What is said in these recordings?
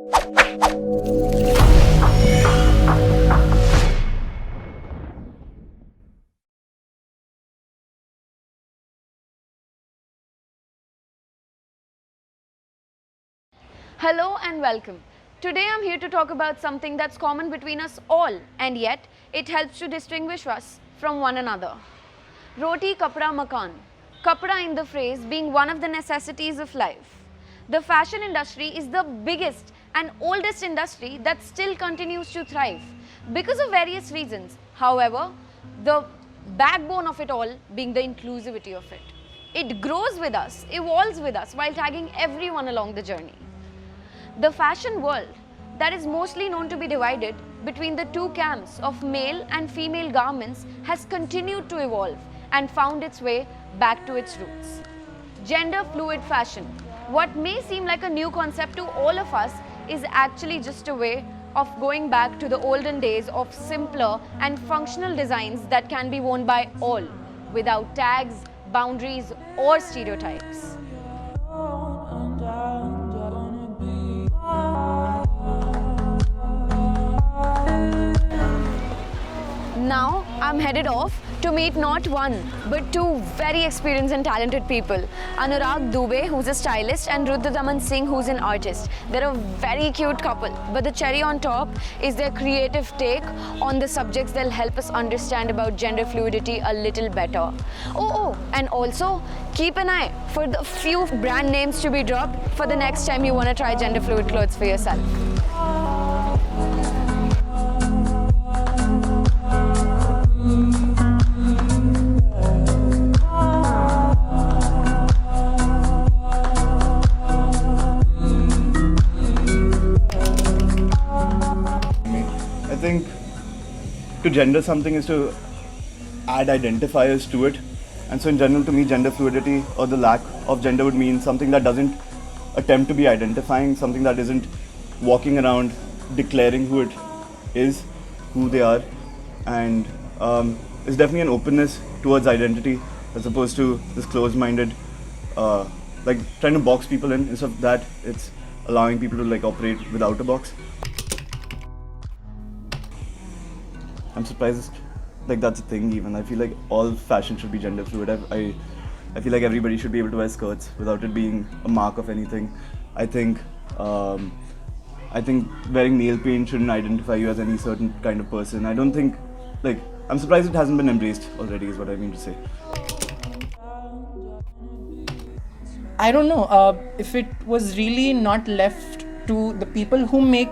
Hello and welcome. Today I'm here to talk about something that's common between us all, and yet it helps to distinguish us from one another. Roti kapda makan. Kapda in the phrase being one of the necessities of life. The fashion industry is the biggest and oldest industry that still continues to thrive because of various reasons. However, the backbone of it all being the inclusivity of it. It grows with us, evolves with us while tagging everyone along the journey. The fashion world, that is mostly known to be divided between the two camps of male and female garments, has continued to evolve and found its way back to its roots. Gender fluid fashion. What may seem like a new concept to all of us is actually just a way of going back to the olden days of simpler and functional designs that can be worn by all without tags, boundaries, or stereotypes. Now I'm headed off to meet not one but two very experienced and talented people. Anurag Dubey, who's a stylist, and Rudradaman Singh, who's an artist. They're a very cute couple, but the cherry on top is their creative take on the subjects that'll help us understand about gender fluidity a little better. And also keep an eye for the few brand names to be dropped for the next time you want to try gender fluid clothes for yourself. I think to gender something is to add identifiers to it, and so in general to me gender fluidity or the lack of gender would mean something that doesn't attempt to be identifying, something that isn't walking around declaring who it is, who they are, and it's definitely an openness towards identity as opposed to this closed-minded like trying to box people in. Instead of that, it's allowing people to like operate without a box. I'm surprised like that's a thing even. I feel like all fashion should be gender fluid. I feel like everybody should be able to wear skirts without it being a mark of anything. I think wearing nail paint shouldn't identify you as any certain kind of person. I don't think, like, I'm surprised it hasn't been embraced already is what I mean to say. I don't know if it was really not left to the people who make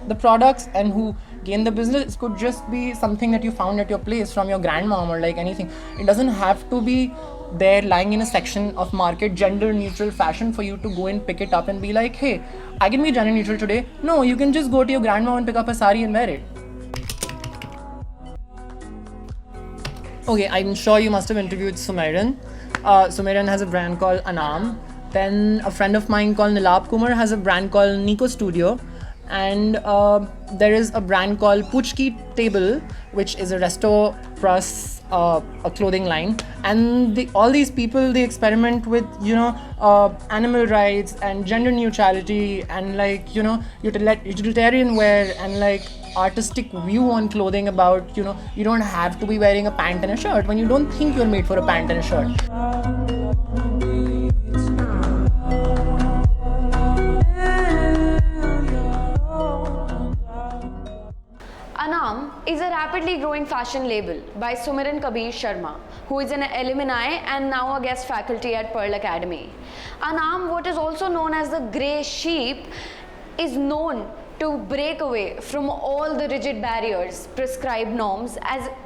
the products and who gain the business. It could just be something that you found at your place from your grandmom or like anything. It doesn't have to be there lying in a section of market gender neutral fashion for you to go and pick it up and be like, hey, I can be gender neutral today. No, you can just go to your grandma and pick up a sari and wear it. Okay, I'm sure you must have interviewed Sumeran. Sumeran has a brand called Anam. Then a friend of mine called Nilab Kumar has a brand called Nico Studio. And there is a brand called Puchki Table, which is a resto plus a clothing line. And all these people, they experiment with, animal rights and gender neutrality and like, utilitarian wear and like artistic view on clothing about, you don't have to be wearing a pant and a shirt when you don't think you're made for a pant and a shirt. Anam is a rapidly growing fashion label by Sumiran Kabir Sharma, who is an alumni and now a guest faculty at Pearl Academy. Anam, what is also known as the grey sheep, is known to break away from all the rigid barriers, prescribed norms,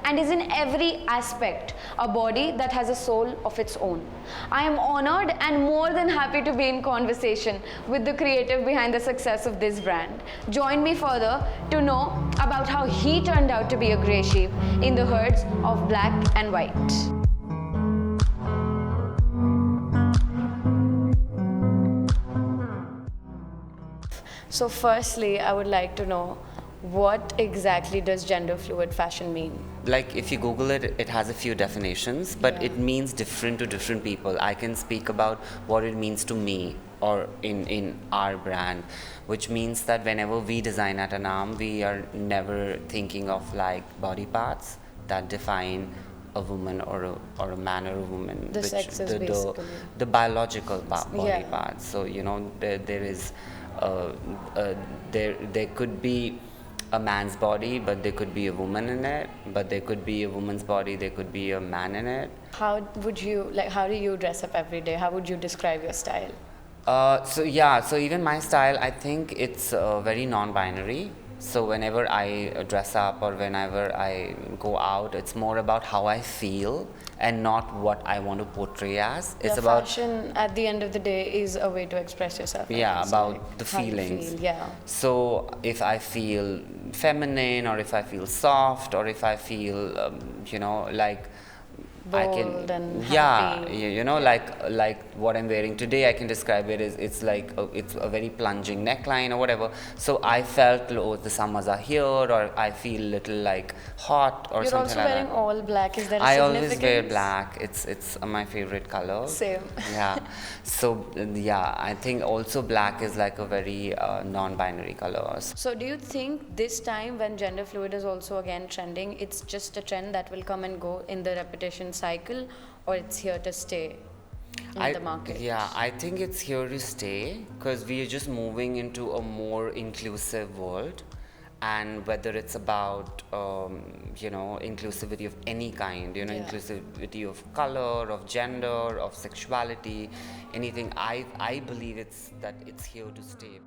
and is in every aspect a body that has a soul of its own. I am honored and more than happy to be in conversation with the creative behind the success of this brand. Join me further to know about how he turned out to be a grey sheep in the herds of black and white. So firstly, I would like to know, what exactly does gender fluid fashion mean? Like if you Google it, it has a few definitions, but it means different to different people. I can speak about what it means to me or in our brand, which means that whenever we design at Anam, we are never thinking of like body parts that define a woman or a man or a woman. The sexes, basically. The biological body Yeah. parts. So there is there could be a man's body, but there could be a woman in it. But there could be a woman's body, there could be a man in it. How do you dress up every day? How would you describe your style? So even my style, I think it's very non-binary. So whenever I dress up or whenever I go out, it's more about how I feel and not what I want to portray as. It's Your about fashion at the end of the day is a way to express yourself. I yeah, guess, about like the how you feelings. feel, yeah. So if I feel feminine, or if I feel soft, or if I feel like I Bold can and yeah, happy. like what I'm wearing today, I can describe it as it's a very plunging neckline or whatever. So I felt, oh, the summers are here, or I feel little like hot or You're something also like wearing that. all black. Is there a I significance? always wear black. It's my favorite color. Same. Yeah. So yeah, I think also black is like a very non-binary color. So do you think this time when gender fluid is also again trending, it's just a trend that will come and go in the repetition cycle, or it's here to stay in the market? Yeah, I think it's here to stay because we are just moving into a more inclusive world. And whether it's about, inclusivity of any kind, Yeah. inclusivity of color, of gender, of sexuality, anything, I believe it's here to stay.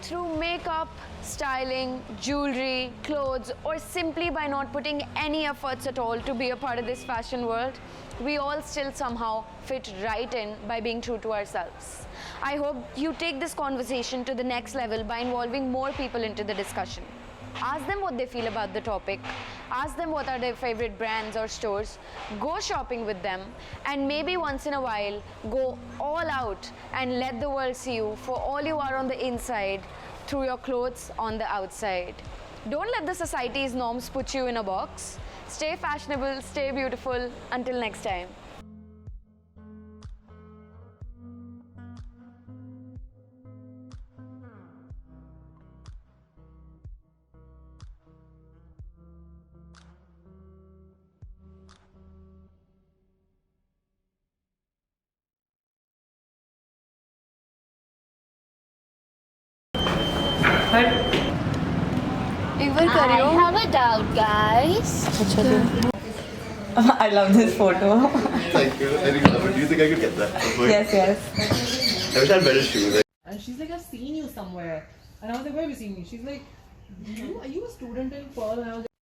Through makeup, styling, jewelry, clothes, or simply by not putting any efforts at all to be a part of this fashion world, we all still somehow fit right in by being true to ourselves. I hope you take this conversation to the next level by involving more people into the discussion. Ask them what they feel about the topic. Ask them what are their favorite brands or stores. Go shopping with them, and maybe once in a while, go all out and let the world see you for all you are on the inside through your clothes on the outside. Don't let the society's norms put you in a box. Stay fashionable, stay beautiful. Until next time. I have a doubt, guys. I love this photo. Thank you. I think do you think I could get that? Yes. I wish I had better shoes. And she's like, I've seen you somewhere. And I was like, where have you seen me? She's like, are you a student in Pearl? And I was like,